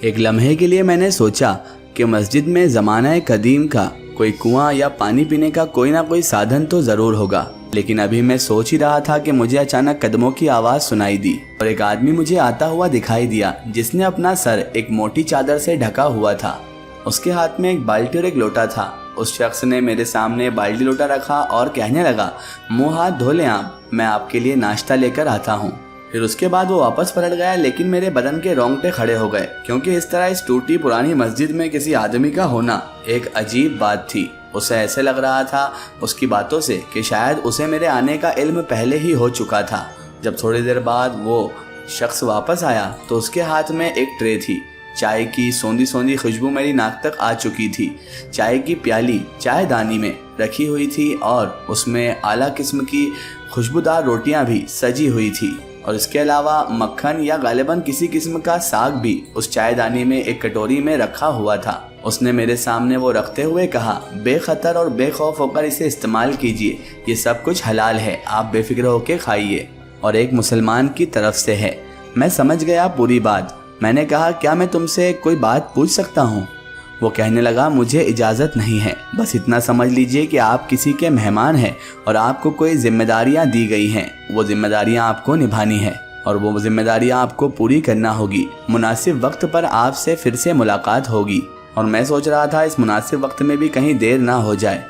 ایک لمحے کے لیے میں نے سوچا کہ مسجد میں زمانہ قدیم کا کوئی کنواں یا پانی پینے کا کوئی نہ کوئی سادھن تو ضرور ہوگا، لیکن ابھی میں سوچ ہی رہا تھا کہ مجھے اچانک قدموں کی آواز سنائی دی اور ایک آدمی مجھے آتا ہوا دکھائی دیا جس نے اپنا سر ایک موٹی چادر سے ڈھکا ہوا تھا۔ اس کے ہاتھ میں ایک بالٹی اور ایک لوٹا تھا۔ اس شخص نے میرے سامنے بالٹی لوٹا رکھا اور کہنے لگا، منہ ہاتھ دھو لیں آپ، میں آپ کے لیے ناشتہ لے کر آتا ہوں۔ پھر اس کے بعد وہ واپس پلٹ گیا، لیکن میرے بدن کے رونگٹے کھڑے ہو گئے، کیونکہ اس طرح اس ٹوٹی پرانی مسجد میں کسی آدمی کا ہونا ایک عجیب بات تھی۔ اسے ایسے لگ رہا تھا اس کی باتوں سے کہ شاید اسے میرے آنے کا علم پہلے ہی ہو چکا تھا۔ جب تھوڑی دیر بعد وہ شخص واپس آیا تو اس کے ہاتھ میں ایک ٹرے تھی۔ چائے کی سوندھی سوندھی خوشبو میری ناک تک آ چکی تھی۔ چائے کی پیالی چائے دانی میں رکھی ہوئی تھی اور اس میں اعلیٰ قسم کی خوشبودار روٹیاں بھی سجی ہوئی تھی، اور اس کے علاوہ مکھن یا غالباً کسی قسم کا ساگ بھی اس چائے دانی میں ایک کٹوری میں رکھا ہوا تھا۔ اس نے میرے سامنے وہ رکھتے ہوئے کہا، بے خطر اور بے خوف ہو کر اسے استعمال کیجیے، یہ سب کچھ حلال ہے، آپ بے فکر ہو کے کھائیے، اور ایک مسلمان کی طرف سے ہے۔ میں سمجھ گیا پوری بات۔ میں نے کہا، کیا میں تم سے کوئی بات پوچھ سکتا ہوں؟ وہ کہنے لگا، مجھے اجازت نہیں ہے، بس اتنا سمجھ لیجئے کہ آپ کسی کے مہمان ہیں اور آپ کو کوئی ذمہ داریاں دی گئی ہیں، وہ ذمہ داریاں آپ کو نبھانی ہیں اور وہ ذمہ داریاں آپ کو پوری کرنا ہوگی۔ مناسب وقت پر آپ سے پھر سے ملاقات ہوگی، اور میں سوچ رہا تھا اس مناسب وقت میں بھی کہیں دیر نہ ہو جائے۔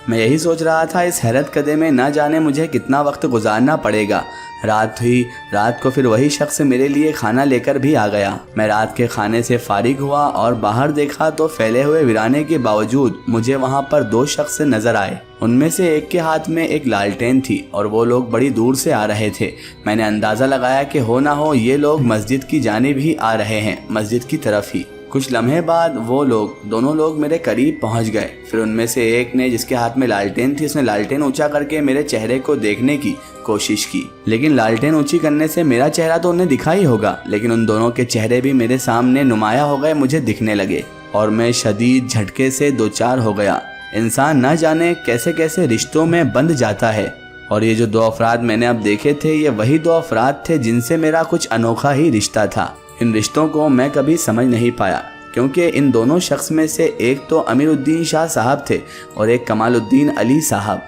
میں یہی سوچ رہا تھا اس حیرت کدے میں نہ جانے مجھے کتنا وقت گزارنا پڑے گا۔ رات ہوئی، رات کو پھر وہی شخص میرے لیے کھانا لے کر بھی آ گیا۔ میں رات کے کھانے سے فارغ ہوا اور باہر دیکھا تو پھیلے ہوئے ویرانے کے باوجود مجھے وہاں پر دو شخص نظر آئے۔ ان میں سے ایک کے ہاتھ میں ایک لالٹین تھی اور وہ لوگ بڑی دور سے آ رہے تھے۔ میں نے اندازہ لگایا کہ ہو نہ ہو یہ لوگ مسجد کی جانب ہی آ رہے ہیں، مسجد کی طرف ہی۔ کچھ لمحے بعد وہ دونوں لوگ میرے قریب پہنچ گئے۔ پھر ان میں سے ایک نے، جس کے ہاتھ میں لالٹین تھی، اس نے لالٹین اونچا کر کے میرے چہرے کو دیکھنے کی کوشش کی، لیکن لالٹین اونچی کرنے سے میرا چہرہ تو انہیں دکھا ہی ہوگا، لیکن ان دونوں کے چہرے بھی میرے سامنے نمایاں ہو گئے، مجھے دکھنے لگے، اور میں شدید جھٹکے سے دوچار ہو گیا۔ انسان نہ جانے کیسے کیسے رشتوں میں بندھ جاتا ہے، اور یہ جو دو افراد میں نے اب دیکھے تھے، یہ وہی دو افراد تھے جن سے میرا کچھ انوکھا ہی رشتہ تھا۔ ان رشتوں کو میں کبھی سمجھ نہیں پایا، کیونکہ ان دونوں شخص میں سے ایک تو امیر الدین شاہ صاحب تھے اور ایک کمال الدین علی صاحب۔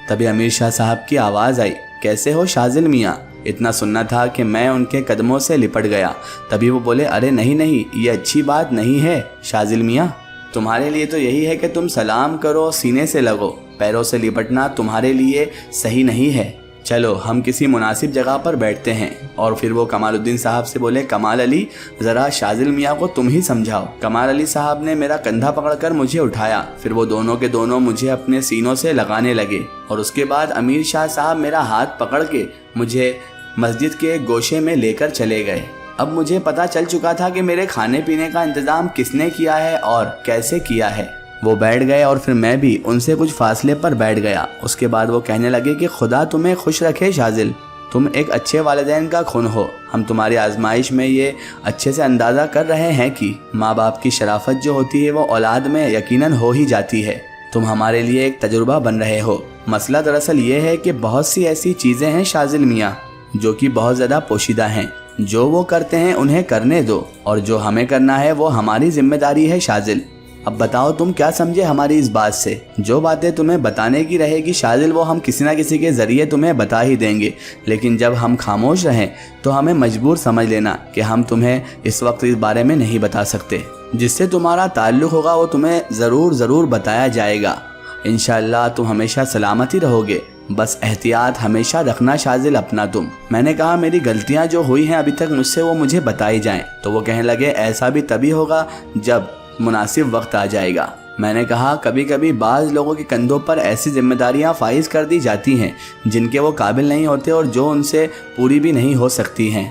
تبھی امیر شاہ صاحب کی آواز آئی، کیسے ہو شاذل میاں؟ اتنا سننا تھا کہ میں ان کے قدموں سے لپٹ گیا۔ تبھی وہ بولے، ارے نہیں، یہ اچھی بات نہیں ہے شاذل میاں، تمہارے لیے تو یہی ہے کہ تم سلام کرو، سینے سے لگو، پیروں سے لپٹنا تمہارے لیے صحیح نہیں ہے، چلو ہم کسی مناسب جگہ پر بیٹھتے ہیں۔ اور پھر وہ کمال الدین صاحب سے بولے، کمال علی، ذرا شاذل میاں کو تم ہی سمجھاؤ۔ کمال علی صاحب نے میرا کندھا پکڑ کر مجھے اٹھایا، پھر وہ دونوں کے دونوں مجھے اپنے سینوں سے لگانے لگے، اور اس کے بعد امیر شاہ صاحب میرا ہاتھ پکڑ کے مجھے مسجد کے گوشے میں لے کر چلے گئے۔ اب مجھے پتا چل چکا تھا کہ میرے کھانے پینے کا انتظام کس نے کیا ہے اور کیسے کیا ہے۔ وہ بیٹھ گئے اور پھر میں بھی ان سے کچھ فاصلے پر بیٹھ گیا۔ اس کے بعد وہ کہنے لگے کہ خدا تمہیں خوش رکھے شاذل، تم ایک اچھے والدین کا خون ہو۔ ہم تمہاری آزمائش میں یہ اچھے سے اندازہ کر رہے ہیں کہ ماں باپ کی شرافت جو ہوتی ہے وہ اولاد میں یقیناً ہو ہی جاتی ہے۔ تم ہمارے لیے ایک تجربہ بن رہے ہو۔ مسئلہ دراصل یہ ہے کہ بہت سی ایسی چیزیں ہیں شاذل میاں جو کہ بہت زیادہ پوشیدہ ہیں، جو وہ کرتے ہیں انہیں کرنے دو، اور جو ہمیں کرنا ہے وہ ہماری ذمہ داری ہے شاذل۔ اب بتاؤ تم کیا سمجھے ہماری اس بات سے؟ جو باتیں تمہیں بتانے کی رہے گی شاذل، وہ ہم کسی نہ کسی کے ذریعے تمہیں بتا ہی دیں گے، لیکن جب ہم خاموش رہیں تو ہمیں مجبور سمجھ لینا کہ ہم تمہیں اس وقت اس بارے میں نہیں بتا سکتے۔ جس سے تمہارا تعلق ہوگا وہ تمہیں ضرور بتایا جائے گا۔ انشاءاللہ تم ہمیشہ سلامت ہی رہو گے، بس احتیاط ہمیشہ رکھنا شاذل اپنا تم۔ میں نے کہا، میری غلطیاں جو ہوئی ہیں ابھی تک مجھ سے وہ مجھے بتائی جائیں۔ تو وہ کہنے لگے، ایسا بھی تبھی ہوگا جب مناسب وقت آ جائے گا۔ میں نے کہا، کبھی کبھی بعض لوگوں کے کندھوں پر ایسی ذمہ داریاں فائز کر دی جاتی ہیں جن کے وہ قابل نہیں ہوتے اور جو ان سے پوری بھی نہیں ہو سکتی ہیں،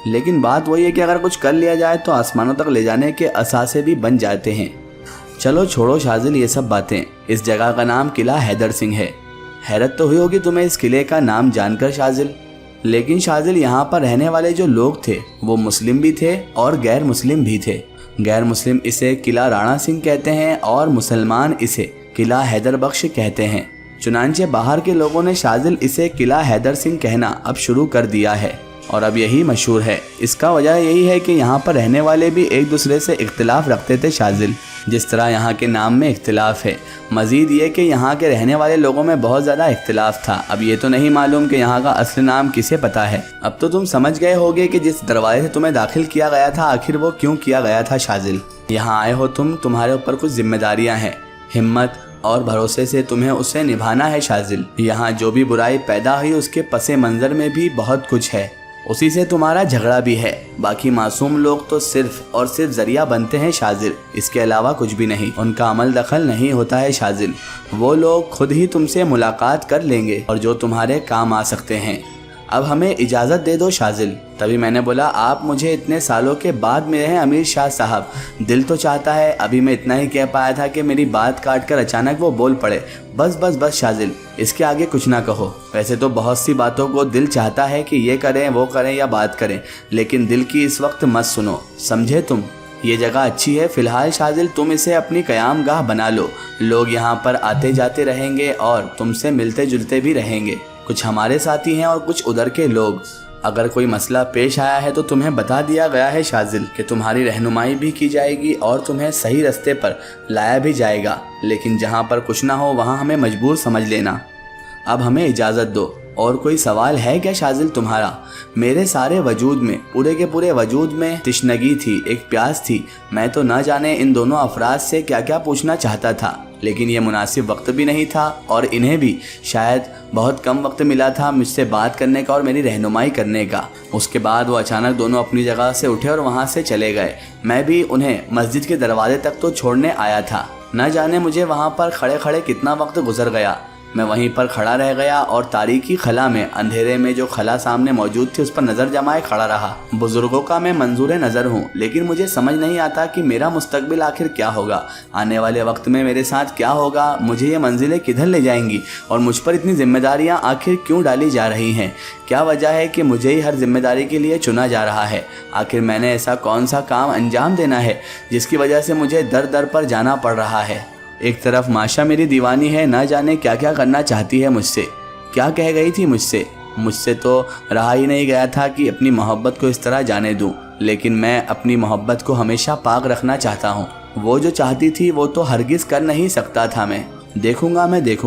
لیکن بات وہی ہے کہ اگر کچھ کر لیا جائے تو آسمانوں تک لے جانے کے اثاثے بھی بن جاتے ہیں۔ چلو چھوڑو شاذل یہ سب باتیں۔ اس جگہ کا نام قلعہ حیدر سنگھ ہے۔ حیرت تو ہوئی ہوگی تمہیں اس قلعے کا نام جان کر شاذل، لیکن شاذل یہاں پر رہنے والے جو لوگ تھے وہ مسلم بھی تھے اور غیر مسلم بھی تھے۔ غیر مسلم اسے قلعہ رانا سنگھ کہتے ہیں اور مسلمان اسے قلعہ حیدر بخش کہتے ہیں۔ چنانچہ باہر کے لوگوں نے شاذل اسے قلعہ حیدر سنگھ کہنا اب شروع کر دیا ہے۔ اور اب یہی مشہور ہے۔ اس کا وجہ یہی ہے کہ یہاں پر رہنے والے بھی ایک دوسرے سے اختلاف رکھتے تھے شاذل، جس طرح یہاں کے نام میں اختلاف ہے۔ مزید یہ کہ یہاں کے رہنے والے لوگوں میں بہت زیادہ اختلاف تھا۔ اب یہ تو نہیں معلوم کہ یہاں کا اصل نام کسے پتہ ہے۔ اب تو تم سمجھ گئے ہوگے کہ جس دروازے سے تمہیں داخل کیا گیا تھا آخر وہ کیوں کیا گیا تھا شاذل۔ یہاں آئے ہو تمہارے اوپر کچھ ذمہ داریاں ہیں، ہمت اور بھروسے سے تمہیں اسے نبھانا ہے شاذل۔ یہاں جو بھی برائی پیدا ہوئی اس کے پس منظر میں بھی بہت کچھ ہے، اسی سے تمہارا جھگڑا بھی ہے۔ باقی معصوم لوگ تو صرف اور صرف ذریعہ بنتے ہیں شاذل، اس کے علاوہ کچھ بھی نہیں۔ ان کا عمل دخل نہیں ہوتا ہے شاذل، وہ لوگ خود ہی تم سے ملاقات کر لیں گے اور جو تمہارے کام آ سکتے ہیں۔ اب ہمیں اجازت دے دو شاذل۔ تبھی میں نے بولا، آپ مجھے اتنے سالوں کے بعد ملے ہیں امیر شاہ صاحب، دل تو چاہتا ہے۔ ابھی میں اتنا ہی کہہ پایا تھا کہ میری بات کاٹ کر اچانک وہ بول پڑے، بس شاذل، اس کے آگے کچھ نہ کہو۔ ویسے تو بہت سی باتوں کو دل چاہتا ہے کہ یہ کریں وہ کریں یا بات کریں، لیکن دل کی اس وقت مت سنو، سمجھے تم؟ یہ جگہ اچھی ہے فی الحال شاذل، تم اسے اپنی قیام گاہ بنا لو۔ لوگ یہاں پر آتے جاتے رہیں گے اور تم سے ملتے جلتے بھی رہیں گے، کچھ ہمارے ساتھی ہیں اور کچھ ادھر کے لوگ۔ اگر کوئی مسئلہ پیش آیا ہے تو تمہیں بتا دیا گیا ہے شاذل کہ تمہاری رہنمائی بھی کی جائے گی اور تمہیں صحیح رستے پر لایا بھی جائے گا، لیکن جہاں پر کچھ نہ ہو وہاں ہمیں مجبور سمجھ لینا۔ اب ہمیں اجازت دو۔ اور کوئی سوال ہے کیا شاذل تمہارا؟ میرے سارے وجود میں، پورے کے پورے وجود میں تشنگی تھی، ایک پیاس تھی۔ میں تو نہ جانے ان دونوں افراد سے کیا کیا پوچھنا چاہتا تھا، لیکن یہ مناسب وقت بھی نہیں تھا اور انہیں بھی شاید بہت کم وقت ملا تھا مجھ سے بات کرنے کا اور میری رہنمائی کرنے کا۔ اس کے بعد وہ اچانک دونوں اپنی جگہ سے اٹھے اور وہاں سے چلے گئے۔ میں بھی انہیں مسجد کے دروازے تک تو چھوڑنے آیا تھا، نہ جانے مجھے وہاں پر کھڑے کھڑے کتنا وقت گزر گیا۔ میں وہیں پر کھڑا رہ گیا اور تاریکی خلا میں، اندھیرے میں جو خلا سامنے موجود تھی اس پر نظر جمائے کھڑا رہا۔ بزرگوں کا میں منظور نظر ہوں، لیکن مجھے سمجھ نہیں آتا کہ میرا مستقبل آخر کیا ہوگا، آنے والے وقت میں میرے ساتھ کیا ہوگا، مجھے یہ منزلیں کدھر لے جائیں گی اور مجھ پر اتنی ذمہ داریاں آخر کیوں ڈالی جا رہی ہیں؟ کیا وجہ ہے کہ مجھے ہی ہر ذمہ داری کے لیے چنا جا رہا ہے؟ آخر میں نے ایسا کون سا کام انجام دینا ہے جس کی وجہ سے مجھے در در پر جانا پڑ رہا ہے؟ ایک طرف ماشا میری دیوانی ہے، نہ جانے کیا کیا کرنا چاہتی ہے مجھ سے، کیا کہہ گئی تھی مجھ سے تو رہا ہی نہیں گیا تھا کہ اپنی محبت کو اس طرح جانے دوں، لیکن میں اپنی محبت کو ہمیشہ پاک رکھنا چاہتا ہوں۔ وہ جو چاہتی تھی وہ تو ہرگز کر نہیں سکتا تھا۔ میں دیکھوں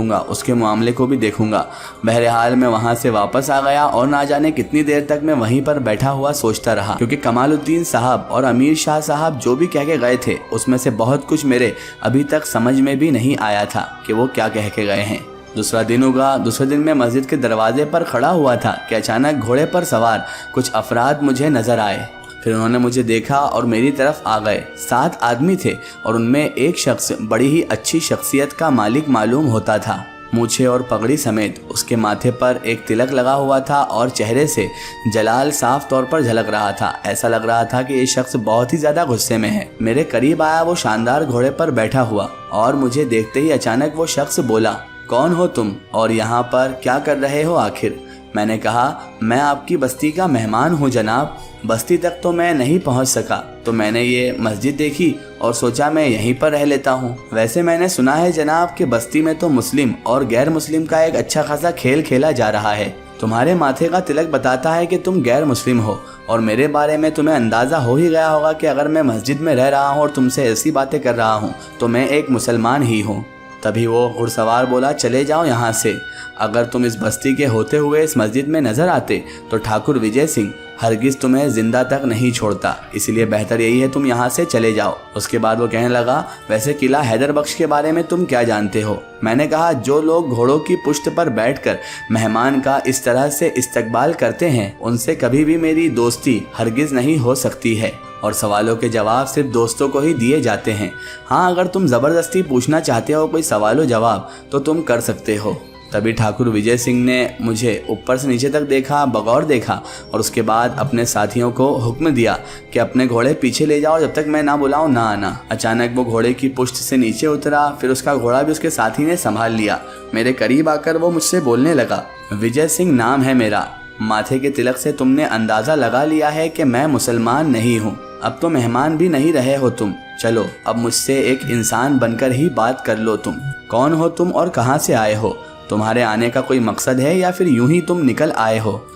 گا، اس کے معاملے کو بھی دیکھوں گا۔ بہرحال میں وہاں سے واپس آ گیا اور نہ جانے کتنی دیر تک میں وہیں پر بیٹھا ہوا سوچتا رہا، کیونکہ کمال الدین صاحب اور امیر شاہ صاحب جو بھی کہہ کے گئے تھے اس میں سے بہت کچھ میرے ابھی تک سمجھ میں بھی نہیں آیا تھا کہ وہ کیا کہہ کے گئے ہیں۔ دوسرا دن ہوگا۔ دوسرے دن میں مسجد کے دروازے پر کھڑا ہوا تھا کہ اچانک گھوڑے پر سوار کچھ افراد مجھے نظر آئے۔ پھر انہوں نے مجھے دیکھا اور میری طرف آ گئے۔ 7 آدمی تھے اور ان میں ایک شخص بڑی ہی اچھی شخصیت کا مالک معلوم ہوتا تھا، مونچھیں اور پگڑی سمیت۔ اس کے ماتھے پر ایک تلک لگا ہوا تھا اور چہرے سے جلال صاف طور پر جھلک رہا تھا۔ ایسا لگ رہا تھا کہ یہ شخص بہت ہی زیادہ غصے میں ہے۔ میرے قریب آیا وہ شاندار گھوڑے پر بیٹھا ہوا اور مجھے دیکھتے ہی اچانک وہ شخص بولا، کون ہو تم اور یہاں پر کیا کر رہے ہو آخر؟ میں نے کہا، میں آپ کی بستی کا مہمان ہوں جناب، بستی تک تو میں نہیں پہنچ سکا تو میں نے یہ مسجد دیکھی اور سوچا میں یہیں پر رہ لیتا ہوں۔ ویسے میں نے سنا ہے جناب کہ بستی میں تو مسلم اور غیر مسلم کا ایک اچھا خاصا کھیل کھیلا جا رہا ہے۔ تمہارے ماتھے کا تلک بتاتا ہے کہ تم غیر مسلم ہو، اور میرے بارے میں تمہیں اندازہ ہو ہی گیا ہوگا کہ اگر میں مسجد میں رہ رہا ہوں اور تم سے ایسی باتیں کر رہا ہوں تو میں ایک مسلمان ہی ہوں۔ تبھی وہ گھڑ سوار بولا، چلے جاؤ یہاں سے، اگر تم اس بستی کے ہوتے ہوئے اس مسجد میں نظر آتے تو ٹھاکر وجے سنگھ ہرگز تمہیں زندہ تک نہیں چھوڑتا، اس لیے بہتر یہی ہے تم یہاں سے چلے جاؤ۔ اس کے بعد وہ کہنے لگا، ویسے قلعہ حیدر بخش کے بارے میں تم کیا جانتے ہو؟ میں نے کہا، جو لوگ گھوڑوں کی پشت پر بیٹھ کر مہمان کا اس طرح سے استقبال کرتے ہیں ان سے کبھی بھی میری دوستی ہرگز نہیں ہو سکتی ہے، اور سوالوں کے جواب صرف دوستوں کو ہی دیے جاتے ہیں۔ ہاں، اگر تم زبردستی پوچھنا چاہتے ہو کوئی سوال و جواب تو تم کر سکتے ہو۔ تبھی ٹھاکر وجے سنگھ نے مجھے اوپر سے نیچے تک دیکھا، بغور دیکھا، اور اس کے بعد اپنے ساتھیوں کو حکم دیا کہ اپنے گھوڑے پیچھے لے جاؤ، جب تک میں نہ بلاؤں نہ آنا۔ اچانک وہ گھوڑے کی پشت سے نیچے اترا، پھر اس کا گھوڑا بھی اس کے ساتھی نے سنبھال لیا۔ میرے قریب آ کر وہ مجھ سے بولنے لگا، وجے سنگھ نام ہے میرا، ماتھے کے تلک سے تم نے اندازہ لگا لیا ہے کہ میں مسلمان نہیں ہوں، اب تو مہمان بھی نہیں رہے ہو تم، چلو اب مجھ سے ایک انسان بن کر ہی بات کر لو۔ تم کون ہو تم اور کہاں سے آئے ہو؟ تمہارے آنے کا کوئی مقصد ہے یا پھر یوں ہی تم نکل آئے ہو؟